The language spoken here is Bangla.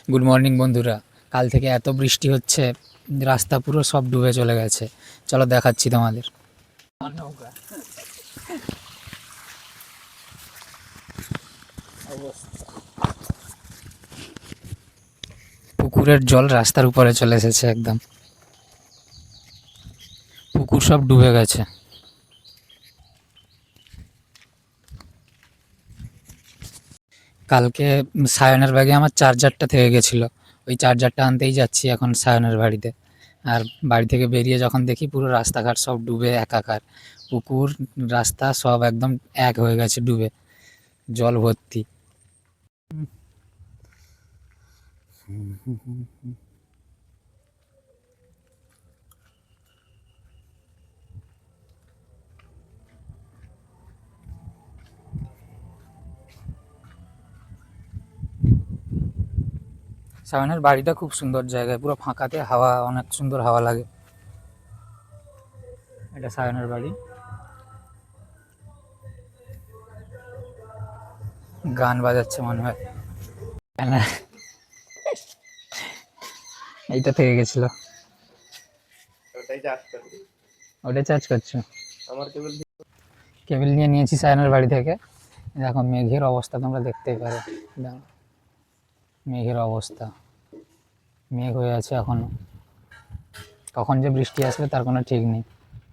গুড মর্নিং বন্ধুরা। কাল থেকে এত বৃষ্টি হচ্ছে, রাস্তা পুরো সব ডুবে চলে গেছে। চলো দেখাচ্ছি তোমাদের। পুকুরের জল রাস্তার উপরে চলে এসেছে একদম, পুকুর সব ডুবে গেছে। কালকে সায়নের ব্যাগে আমার চার্জারটা থেকে গেছিলো, ওই চার্জারটা আনতেই যাচ্ছি এখন সায়নের বাড়িতে। আর বাড়ি থেকে বেরিয়ে যখন দেখি পুরো রাস্তাঘাট সব ডুবে একাকার, পুকুর রাস্তা সব একদম এক হয়ে গেছে ডুবে, জল ভর্তি। সায়নের বাড়িটা খুব সুন্দর জায়গায়, পুরো ফাঁকাতে হাওয়া, অনেক সুন্দর হাওয়া লাগে। এটা সায়নের বাড়ি। গান বাজাচ্ছে মনে হয়। না, এইটা থেকে গেছিল, ওটা চার্জ করছো। কেবল নিয়ে নিয়েছি সায়নের বাড়ি থেকে। দেখো মেঘের অবস্থা তোমরা দেখতেই পারো, দেখো মেঘের অবস্থা, মেঘ হয়ে আছে এখনো, কখন যে বৃষ্টি আসবে তার কোনো ঠিক নেই।